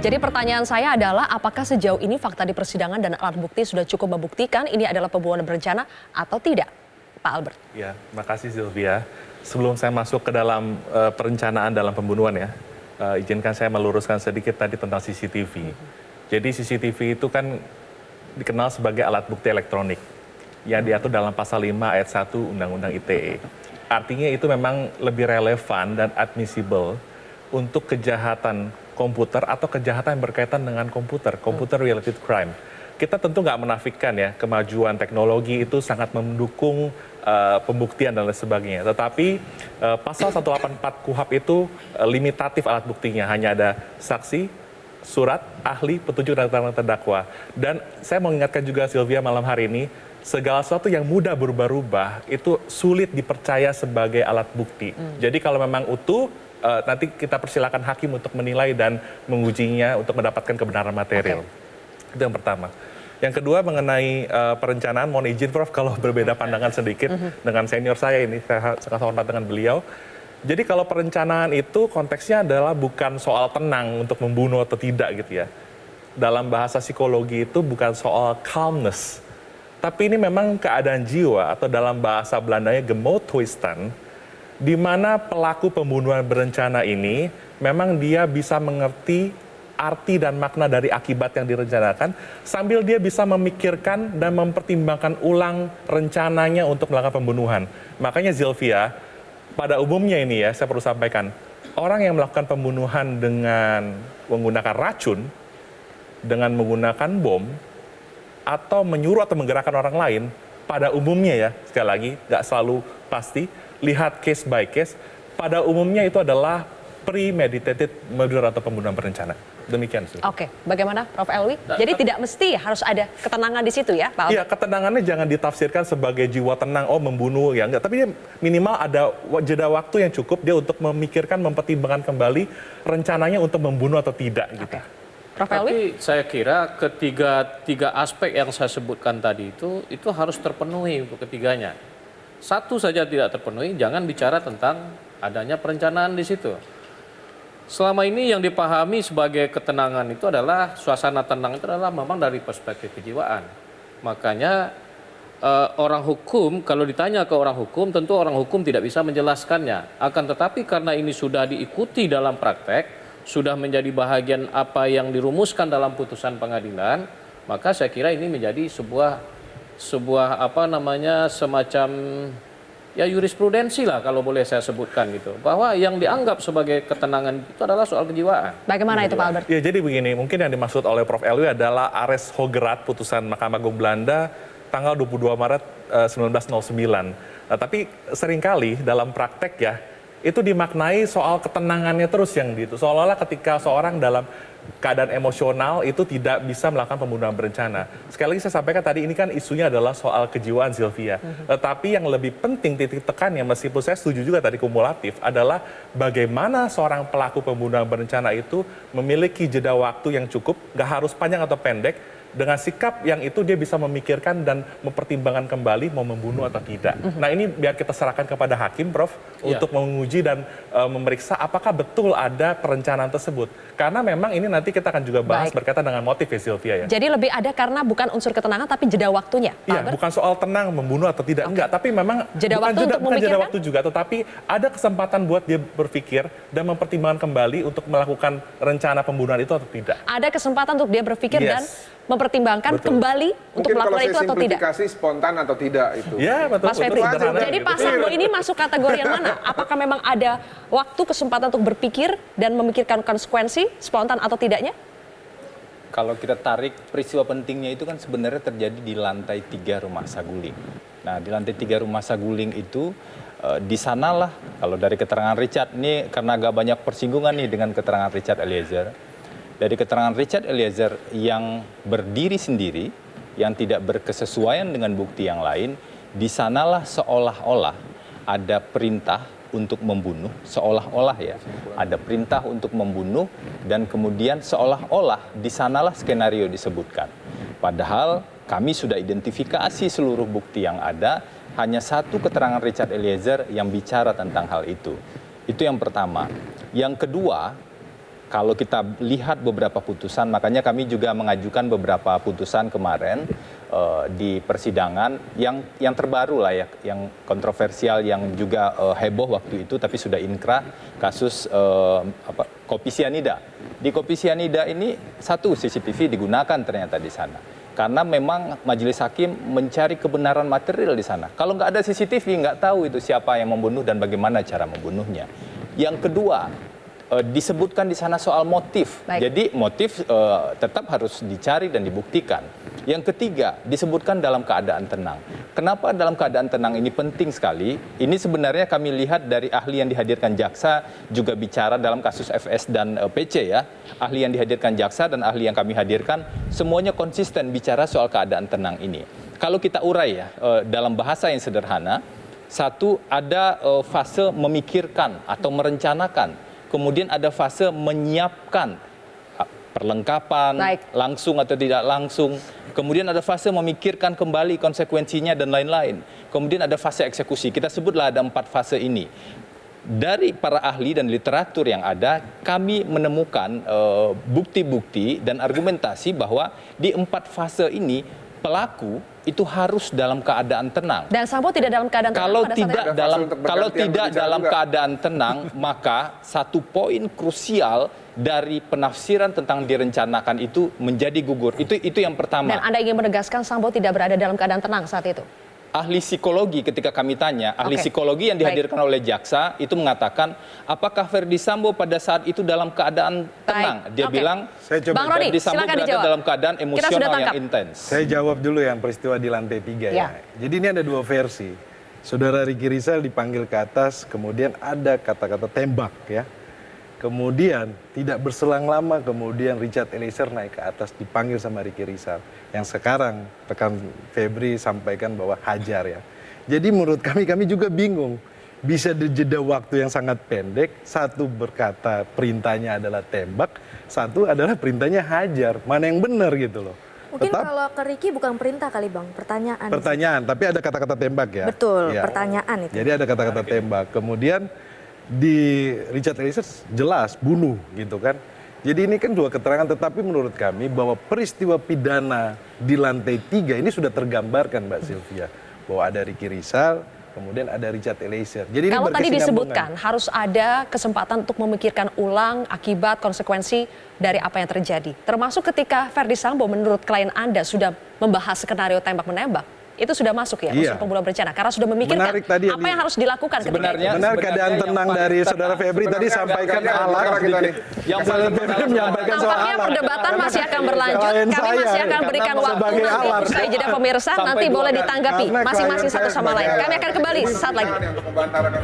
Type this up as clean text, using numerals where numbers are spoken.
Jadi pertanyaan saya adalah apakah sejauh ini fakta di persidangan dan alat bukti sudah cukup membuktikan ini adalah pembunuhan berencana atau tidak, Pak Albert? Ya, makasih Sylvia. Sebelum saya masuk ke dalam perencanaan dalam pembunuhan ya, izinkan saya meluruskan sedikit tadi tentang CCTV. Jadi CCTV itu kan dikenal sebagai alat bukti elektronik yang diatur dalam pasal 5 ayat 1 Undang-Undang ITE. Artinya itu memang lebih relevan dan admissible untuk kejahatan komputer atau kejahatan yang berkaitan dengan computer related crime. Kita tentu nggak menafikan ya kemajuan teknologi itu sangat mendukung pembuktian dan lain sebagainya. Tetapi pasal 184 KUHP itu limitatif alat buktinya, hanya ada saksi, surat, ahli, petunjuk dan keterangan terdakwa. Dan saya mau ingatkan juga Sylvia malam hari ini, segala sesuatu yang mudah berubah-ubah itu sulit dipercaya sebagai alat bukti. Jadi kalau memang utuh, nanti kita persilakan hakim untuk menilai dan mengujinya untuk mendapatkan kebenaran material. Itu yang pertama. Yang kedua mengenai perencanaan, mohon izin Prof kalau berbeda pandangan sedikit dengan senior saya ini, saya sangat hormat dengan beliau. Jadi kalau perencanaan itu konteksnya adalah bukan soal tenang untuk membunuh atau tidak gitu ya. Dalam bahasa psikologi itu bukan soal calmness, tapi ini memang keadaan jiwa atau dalam bahasa Belandanya gemoedtoestand, di mana pelaku pembunuhan berencana ini memang dia bisa mengerti arti dan makna dari akibat yang direncanakan sambil dia bisa memikirkan dan mempertimbangkan ulang rencananya untuk melakukan pembunuhan. Makanya Sylvia, pada umumnya ini ya saya perlu sampaikan, orang yang melakukan pembunuhan dengan menggunakan racun, dengan menggunakan bom, atau menyuruh atau menggerakkan orang lain, pada umumnya ya, sekali lagi nggak selalu pasti, lihat case by case, pada umumnya itu adalah premeditated murder atau pembunuhan berencana. Demikian sih. Oke, bagaimana Prof. Elwi? Jadi tidak mesti harus ada ketenangan di situ ya, Pak Albert? Iya, ketenangannya jangan ditafsirkan sebagai jiwa tenang, oh membunuh, ya enggak. Tapi minimal ada jeda waktu yang cukup dia untuk memikirkan, mempertimbangkan kembali rencananya untuk membunuh atau tidak gitu. Prof. Elwi? Tapi saya kira tiga aspek yang saya sebutkan tadi itu harus terpenuhi untuk ketiganya. Satu saja tidak terpenuhi, jangan bicara tentang adanya perencanaan di situ. Selama ini yang dipahami sebagai ketenangan itu adalah, suasana tenang itu adalah memang dari perspektif kejiwaan. Makanya orang hukum, kalau ditanya ke orang hukum, tentu orang hukum tidak bisa menjelaskannya. Akan tetapi karena ini sudah diikuti dalam praktek, sudah menjadi bahagian apa yang dirumuskan dalam putusan pengadilan, maka saya kira ini menjadi sebuah apa namanya, semacam ya jurisprudensi lah kalau boleh saya sebutkan gitu, bahwa yang dianggap sebagai ketenangan itu adalah soal kejiwaan. Bagaimana itu Pak Albert? Ya jadi begini, mungkin yang dimaksud oleh Prof. Elwi adalah Ares Hogerat, putusan Mahkamah Agung Belanda tanggal 22 Maret 1909. Nah, tapi seringkali dalam praktek ya, itu dimaknai soal ketenangannya terus yang gitu. Seolah-olah ketika seorang dalam keadaan emosional itu tidak bisa melakukan pembunuhan berencana. Sekali lagi saya sampaikan tadi, ini kan isunya adalah soal kejiwaan Sylvia. Tetapi yang lebih penting titik tekannya, meskipun saya setuju juga tadi kumulatif, adalah bagaimana seorang pelaku pembunuhan berencana itu memiliki jeda waktu yang cukup, gak harus panjang atau pendek, dengan sikap yang itu dia bisa memikirkan dan mempertimbangkan kembali mau membunuh atau tidak. Nah ini biar kita serahkan kepada hakim, Prof, untuk menguji dan memeriksa apakah betul ada perencanaan tersebut. Karena memang ini nanti kita akan juga bahas berkaitan dengan motif ya Sylvia ya. Jadi lebih ada karena bukan unsur ketenangan tapi jeda waktunya, Pak Iya, Albert? bukan soal tenang membunuh atau tidak, enggak. Tapi memang Jeda waktu untuk bukan jeda memikirkan? waktu juga, tetapi ada kesempatan buat dia berpikir dan mempertimbangkan kembali untuk melakukan rencana pembunuhan itu atau tidak. Ada kesempatan untuk dia berpikir dan mempertimbangkan kembali untuk Mungkin melakukan kalau itu saya atau tidak. simplifikasi spontan atau tidak itu. Ya, betul. Mas Febri, sederhana jadi gitu. pasalmu ini masuk kategori yang mana? Apakah memang ada waktu kesempatan untuk berpikir dan memikirkan konsekuensi spontan atau tidaknya? Kalau kita tarik peristiwa pentingnya itu kan sebenarnya terjadi di lantai 3 rumah saguling. Nah di lantai 3 rumah saguling itu di sanalah kalau dari keterangan Richard, ini karena agak banyak persinggungan nih dengan keterangan Richard Eliezer. Dari keterangan Richard Eliezer yang berdiri sendiri, yang tidak berkesesuaian dengan bukti yang lain, di sanalah seolah-olah ada perintah untuk membunuh, seolah-olah ya, ada perintah untuk membunuh dan kemudian seolah-olah di sanalah skenario disebutkan. Padahal kami sudah identifikasi seluruh bukti yang ada, hanya satu keterangan Richard Eliezer yang bicara tentang hal itu. Itu yang pertama. Yang kedua, kalau kita lihat beberapa putusan, makanya kami juga mengajukan beberapa putusan kemarin di persidangan yang terbaru lah ya, yang kontroversial, yang juga heboh waktu itu, tapi sudah inkrah, kasus kopi sianida. Di kopi sianida ini satu CCTV digunakan ternyata di sana. Karena memang majelis hakim mencari kebenaran material di sana. Kalau nggak ada CCTV, nggak tahu itu siapa yang membunuh dan bagaimana cara membunuhnya. Yang kedua, disebutkan di sana soal motif. Baik. Jadi motif tetap harus dicari dan dibuktikan. Yang ketiga, disebutkan dalam keadaan tenang. Kenapa dalam keadaan tenang ini penting sekali? Ini sebenarnya kami lihat dari ahli yang dihadirkan jaksa juga bicara dalam kasus FS dan PC ya. Ahli yang dihadirkan jaksa dan ahli yang kami hadirkan semuanya konsisten bicara soal keadaan tenang ini. Kalau kita urai ya dalam bahasa yang sederhana, satu ada fase memikirkan atau merencanakan. Kemudian ada fase menyiapkan perlengkapan, Baik. langsung atau tidak langsung. Kemudian ada fase memikirkan kembali konsekuensinya dan lain-lain. Kemudian ada fase eksekusi. Kita sebutlah ada 4 fase ini. Dari para ahli dan literatur yang ada, kami menemukan bukti-bukti dan argumentasi bahwa di 4 fase ini pelaku itu harus dalam keadaan tenang. Dan Sambo tidak dalam keadaan tenang Kalau pada saat tidak itu? Ada dalam fase untuk kalau bergantian tidak berbicara dalam juga. keadaan tenang, maka satu poin krusial dari penafsiran tentang direncanakan itu menjadi gugur. Itu yang Dan pertama. Anda ingin menegaskan Sambo tidak berada dalam keadaan tenang saat itu? Ahli psikologi ketika kami tanya, ahli Oke. psikologi yang dihadirkan oleh jaksa itu mengatakan apakah Verdi Sambo pada saat itu dalam keadaan tenang? Dia Oke. bilang Saya coba Bang Roni, Verdi Sambo silakan berada dijawab. dalam keadaan Kita sudah emosional yang tangkap. intens. Saya jawab dulu yang peristiwa di lantai 3 Ya. ya. Jadi ini ada 2 versi. Saudara Ricky Rizal dipanggil ke atas, kemudian ada kata-kata tembak ya. Kemudian tidak berselang lama, kemudian Richard Eliezer naik ke atas dipanggil sama Ricky Rizal. Yang sekarang rekan Febri sampaikan bahwa hajar ya. Jadi menurut kami juga bingung. Bisa di jeda waktu yang sangat pendek, satu berkata perintahnya adalah tembak, satu adalah perintahnya hajar. Mana yang benar gitu loh. Mungkin Tetap kalau ke Ricky bukan perintah kali Bang, pertanyaan. pertanyaan, tapi ada kata-kata tembak ya. Betul, Iya. pertanyaan itu. Jadi ada kata-kata tembak. Kemudian di Richard Eliezer jelas bunuh gitu kan. Jadi ini kan 2 keterangan, tetapi menurut kami bahwa peristiwa pidana di lantai 3 ini sudah tergambarkan Mbak Sylvia. Bahwa ada Ricky Rizal, kemudian ada Richard Eliezer. Jadi ini Kalau tadi berkesinambungan. disebutkan harus ada kesempatan untuk memikirkan ulang akibat konsekuensi dari apa yang terjadi. Termasuk ketika Verdi Sambo menurut klien Anda sudah membahas skenario tembak-menembak. Itu sudah masuk ya Iya. unsur pembunuhan berencana karena sudah memikirkan Menarik tadi apa yang harus dilakukan ketika Sebenarnya itu. Benar keadaan yang tenang paling dari tenang. saudara Febri tadi Sebenarnya sampaikan agak alat bicara kita nih. Yang Saudara paling Febri tenang menyampaikan soal Tampaknya alat. perdebatan masih akan berlanjut. Klien Kami saya, masih akan karena berikan waktu sebagai nanti alat. usai jeda pemirsa. Sampai Nanti 2 boleh kali. ditanggapi Karena masing-masing klien satu saya sama lain. sebagai Kami akan kembali saat lagi. Untuk membantah rekan